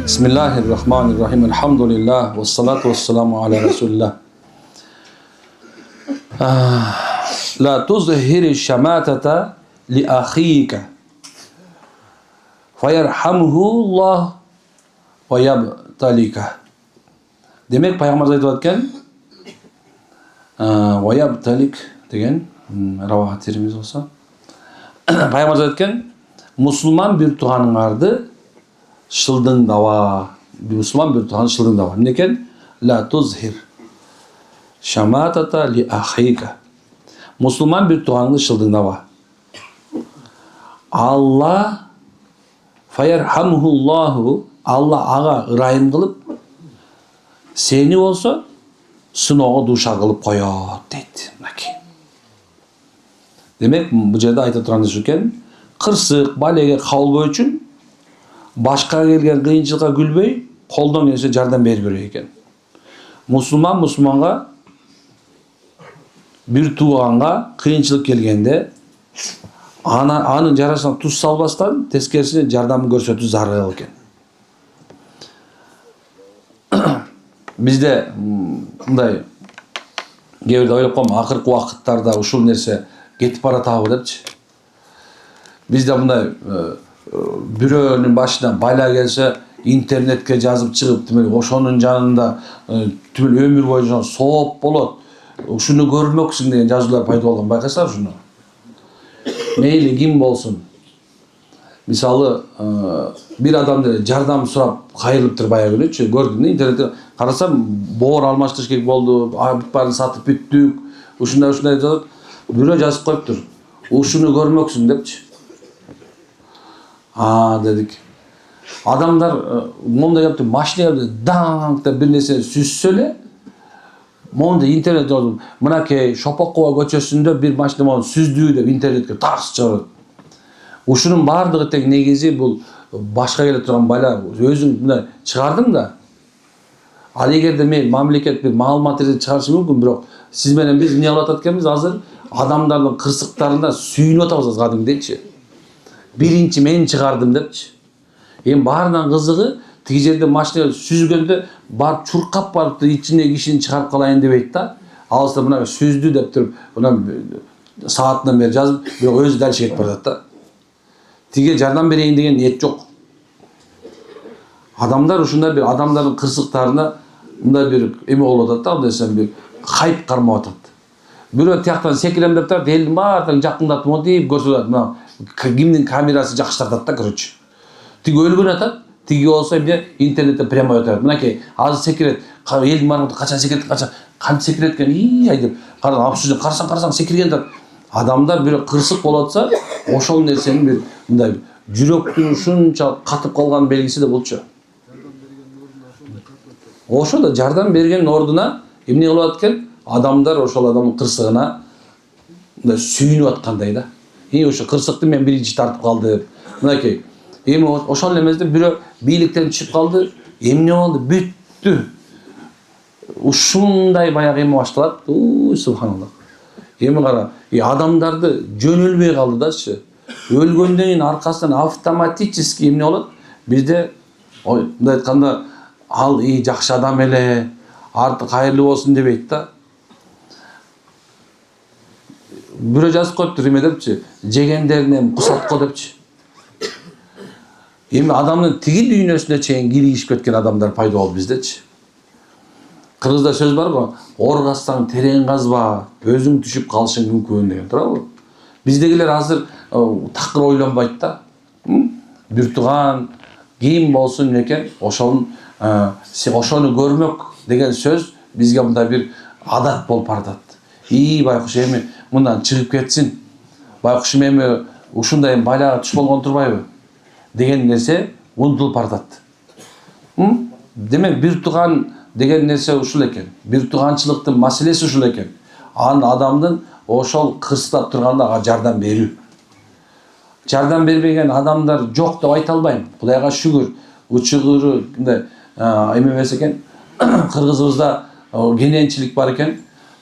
Bismillahirrahmanirrahim. Elhamdülillah. Ve salatu ve selamu ala Resulullah. La tuzhiri şematata li akhika. Feyerhamhu Allah ve yabtalika. Demek Peygamber aytып atkan ve yabtalik degen ravahatimiz olsa. Peygamber aytkan Müslüman bir tuğanыңарды шылдыңдава. Müslüman bir tuğanı şıldыңдава. Ne eken? La tuzhir şematata li akhika. Müslüman bir tuğanını şıldыңdава. Allah feyerhamhullahu, Allah ağa ırayım kılıp seni olsa sınağa duşa kılıp koyat deydi. Demek bu жерде ayta turganыбыз eкен, кырсык, балеге кабылбоо үчүн башка келген кыйынчылыкка күлбөй, колдон келсе жардам берип берет экен. Мусулманга бир тууганга кыйынчылык келгенде анын жарасына туз салбастан тескерисине жардам көрсөтүү зарыл экен. Бизде мындай кээ бирде ойлоп коем, акыркы убакыттарда ушул нерсе кетип баратабы депчи. Бизде мындай бирөөнүн башынан байла келсе интернетке жазып чыгып, демек ошонун жанында түбөл өмүр бою сооп болот. Ушуну көрмөксүң деген жазуулар пайда болгон, байкасаңар ушуну. Мейли ким болсун. Мисалы, бир адамды жардам сурап кайрылыптыр баягы күнүчү. Көрдүм да интернетте карасам, боор алмаштырыш керек болду, бүт баарын сатып бүттүк. Ушундай жазат. Бирөө жазып коюптур. Ушуну көрмөксүң депчи. Дедик. Адамдар момундай кепти, машинада даң деп бир нерсе сүзсө эле, момундай интернет жазып, мынакей Шопокова көчөсүндө бир машина мону сүздү деп интернетке тарс чыгарат. Ушунун баардыгы тең негизи бул башка келе турган байла өзүң мындай чыгардың да. Ал эгерде мен мамлекет бир маалымат чыгарышы мүмкүн, бирок сиз менен биз эмне кылып атат экенбиз азыр? Адамдардын кырсыктарына сүйүнүп атабыз кадимгидейчи. Биринчи мен чыгардым депчи. Эми баарынан кызыгы тиги жерде машина сүзгөндө барып чуркап барып ичине кишини чыгарып калайын дебейт да. Алыста мына сүздү деп туруп, мына саатынан бери жазып, бирок өзү дал кетип барат да. Тиге жардам берейин деген ниет жок. Адамдар ушундай бир адамдардын кырсыктарына мындай бир эме болуп атат да, андай десем бир хайп кармап атат. Бирөө тияктан секирем деп турат, элдин баардыгын жакындатып монтип көрсөтөт. Мына кимдин камерасы жакшы тартат да, короче. Тиги өлгөн атат, тиги болсо эмне интернетте прямо өтөт. Мынакей азыр секирет, элдин баардыгы качан секирет, кантип секирет экен, ай деп. Карасаң секирген атат. Адамдар бир кырсык болуп атса, ошол нерсенин бир мындай жүрөктүн ушунча катып калган белгиси да болчу. Ошо да жардам берген ордуна эмне кылып аткан? Адамдар ошол адамдын кырсыгына сүйүнүп аткандай да. Ошо кырсыкты мен биринчи тартып калдым. Мынакей. Эми ошол эмесде бирөө бийликтен түшүп калды. Эмне болду? Бүттү. Ушундай баягы эме башталат. Субханаллах. Эми кара, адамдарды жөнөлбөй калды дачы. Өлгөндөн кийин аркасынан автоматически эмне болот? Бизде мындай айтканда ал жакшы адам эле, арты кайырлуу болсун дебейт да. Бирөө жазып коюптур эме депчи, жегендеринен кусатко депчи. Эми адамдын тиги дүйнөсүнө чейин киригишип кеткен адамдар пайда болду биздечи. Кыргызда сөз бар го, ор казсаң терең казба, өзүң түшүп калышың мүмкүн деген, туурабы? Биздегилер азыр такыр ойлонбойт да. Бир тууган ким болсун экен, ошону көрмөк деген сөз бизге мындай бир адат болуп баратат. Байкуш эми мындан чыгып кетсин. Байкушум эми ушундай байлага түш болгон турбайбы? Деген нерсе унутулуп баратат. Демек бир тууган деген нерсе ушул экен. Бир тууганчылыктын маселеси ушул экен. Адамдын ошол кырсытап турганда ага жардам берүү. Жардам бербеген адамдар жок деп айта албайм. Кудайга шүгүр. Учугуру мындай эме эмес экен. Кыргызыбызда кененчилик бар экен.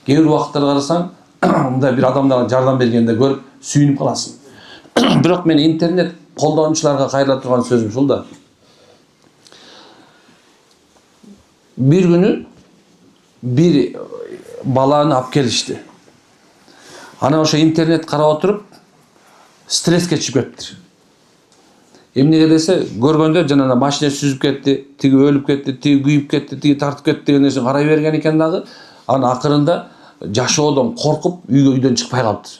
Кээ бир убакыттарда карасаң, мындай бир адамдарга жардам бергенде көрүп сүйүнүп каласың. Бирок мен интернет колдонуучуларга кайрыла турган сөзүм ушул да. Bir günü bir balаны alып келишти. Ana ошо интернет карап отуруп стресске чыгып кетиптир. Эмнеге десе, көргөндө жана машина сүзүп кетти, тиги өлүп кетти, тиги күйүп кетти, тиги тартып кетти деген нерсени карай берген экен дагы. Анан акырында жашоодон коркуп үйдөн чыкпай калыптыр.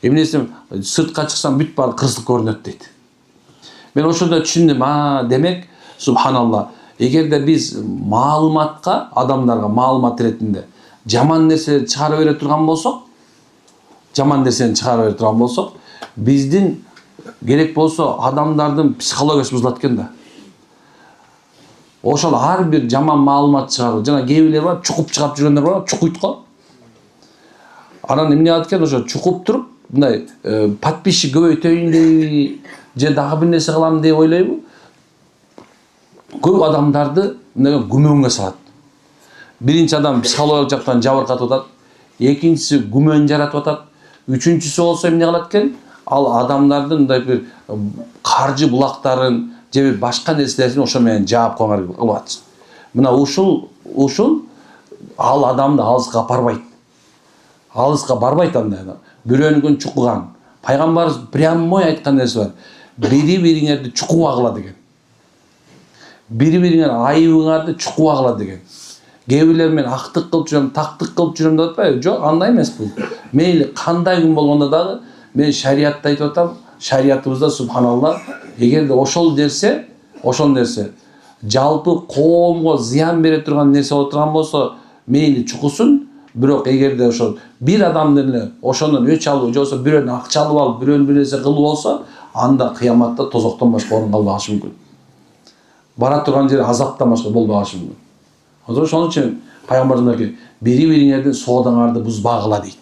Эмнеси сыртка чыксам бүт баары кырсык көрүнөт дейт. Мен ошондо түшүндүм, демек субханалла, эгерде биз маалыматка, адамдарга маалымат иретинде жаман нерселерди чыгара бере турган болсок, биздин керек болсо адамдардын психологиясы бузулат экен да. Ошол ар бир жаман маалымат чыгаруу, жана кээ бирлер бар, чукуп чыгарып жүргөндөр бар, чукуйт го. Анан эмне кылат экен, ошо чукуп туруп, мындай подписчик көбөйтөйүн дейби, же дагы бир нерсе кылам деп ойлойбу. Көп адамдарды мындай күмөнгө салат. Биринчи адам психологиялык жактан жабыркатып атат, экинчиси күмөн жаратып атат, үчүнчүсү болсо эмне кылат экен? Ал адамдардын мындай бир каржы булактарын же бир башка нерселерин ошо менен жаап койгон кылып атат. Мына ушул ал адамды алыска апарбайт. Алыска барбайт андай адам. Бирөөнүкүн чукуган. Пайгамбарыбыз прямой айткан нерсе бар. Бири-бириңерди чукубагыла деген. Бири-бириңер айыбыңарды чукубагыла деген. Кээ бирлер мен актык кылып жүрөм, тактык кылып жүрөм деп атпайбы? Жок, андай эмес бул. Мейли кандай күн болгондо дагы мен шариатты айтып атам. Шариятыбызда субханалла, эгерде ошол нерсе жалпы коомго зыян бере турган нерсе боло турган болсо, мейли чукусун, бирок эгерде ошол бир адамдын эле ошондон өч алуу, же болбосо бирөөнү акча алып алып, бирөөнү бир нерсе кылуу болсо, анда кыяматта тозоктон башка орун калбашы мүмкүн. Бара турган жери азаптан башка болбашы мүмкүн. Ошон үчүн пайгамбарыбыз айтты, бири-бириңердин соодаңарды бузбагыла дейт.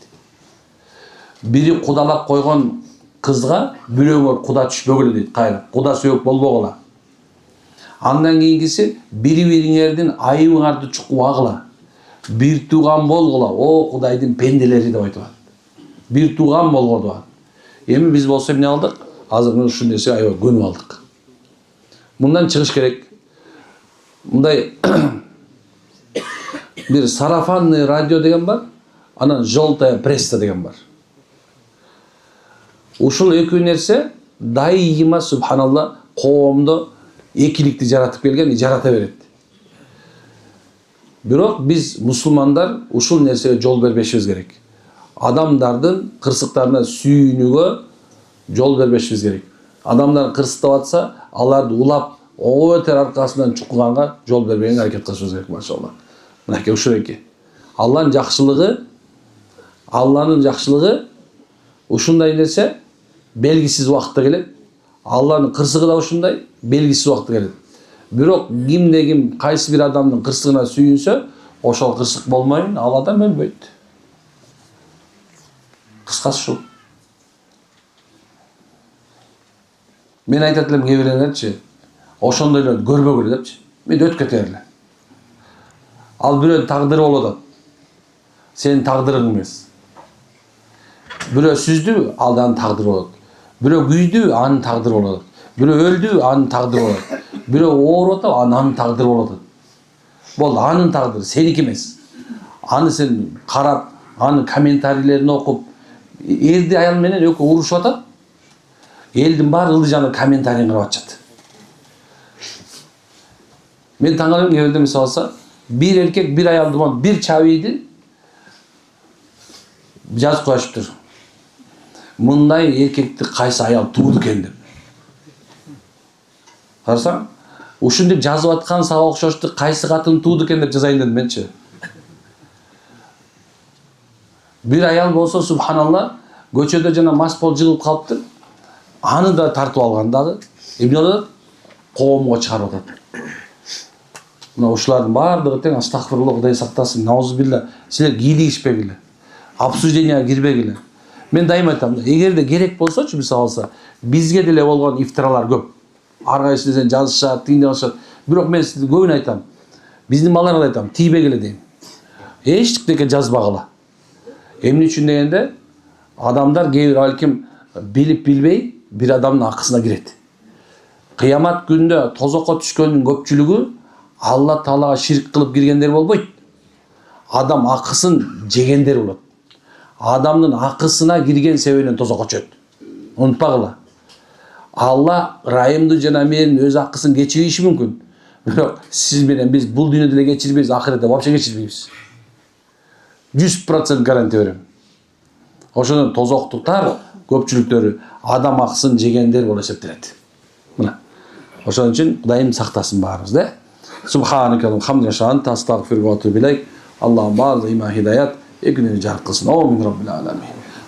Бири кудалап койгон кызга бирөөңөр куда түшпөгүлө дейт. Кайра, куда сөөк болбогула. Андан кийинкиси, бири-бириңердин айыбыңарды чукубагыла. Бир тууган болгула, о Кудайдын пенделери деп айтып атат. Бир тууган болгула деп атат. Эми биз болсо эмне кылдык? Азыр ушул нерсе аябай көнүп алдык. Мындан чыгыш керек. Мындай бир сарафанный радио деген бар, анан желтая пресса деген бар. Ушул экөө нерсе дайыма субханалла коомдо экиликти жаратып келген, жарата берет. Бирок биз мусулмандар ушул нерсеге жол бербешибиз керек. Адамдардын кырсыктарына сүйүнүүгө жол бербешибиз керек. Адамдар кырсыктап атса, аларды улап, өтөр аркасынан чукуганга жол бербегенге аракет кылышыбыз керек, машалла. Мынакей ушул эки. Алланын жакшылыгы ушундай нерсе белгисиз убакытта келет. Алланын кырсыгы да ушундай белгисиз убакытта келет. Бирок кимде ким кайсы бир адамдын кырсыгына сүйүнсө, ошол кырсык болмойн, ал адам өлбөйт. Кыскасы ушул. Мен айтат элем кээ бирлерчи, ошондойлорду көрбөгүлө депчи. Мен өтүп кетер эле. Ал бирөөнүн тагдыры болот атат. Сенин тагдырың эмес. Бирөө сүздү, алдан тагдыры болот. Бирөө күйдү, анын тагдыры болот. Бирөө өлдү, анын тагдыры болот. Бирөө ооруп атат, анын тагдыры болот. Болду, анын тагдыры, сеники эмес. Аны сен карап, анын комментарийлерин окуп, эрди аял менен экөө урушуп атат. Элдин баары ылдыжанын комментарийин карап атышат. Мен таң калам, кээ бирде мисалы алса, бир эркек, бир аялды, бир чабийди жазып коюшуптур. Мындай эркекти кайсы аял тууду экен деп. Карасаң, ушинтип жазып аткан сага окшошту кайсы катын тууду экен деп жазайын дедим менчи. Бир аял болсо субханалла, көчөдө жана мас болуп жыгылып калыптыр. Аны да тартып алган дагы. Эмне болот? Коомго чыгарып атат. Мына ушулардын баардыгы тең астагфирулла, Кудай сактасын, наузубилла, силер кийлигишпегиле. Обсужденияга кирбегиле. Мен дайыма айтам, эгерде керек болсочу, мисалы алса, бизге деле болгон ифтиралар көп. Ар кайсысына жазышат, тигиндей кылышат. Бирок мен сизге көбүн айтам. Биздин балдарга айтам, тийбегиле дейм. Эчтеке жазбагыла. Эмне үчүн дегенде, адамдар кээ бир балким билип билбей бир адамдын акысына кирет. Кыямат күндө тозокко түшкөндүн көпчүлүгү Allah Taalaga şirk kılıp girgenler bolboyt. Adam akıсын жегендер болот. Adamın akısına girgen sebebinен tozakka çöt. Unutpagıla. Allah Rahimdi jana menин öz akıсын geçirişi mümkün. Bирок siz bilen biz bul dünyada da geçirbeyiz, ahirette вообще geçirбейбиz. 100% garanti берем. Ошондон тозоктуктар көпчүлүктөрү адам акысын жегендер болуп эсептелет. Мына. Ошон үчүн Кудайым сактасын баарыбызды. Субханакаллахумма ва бихамдика анта астагфирука ва атубу илейк. Allah'ım bazı ima hidayet, ekününü car kılsın. Amin Rabbil Alemin.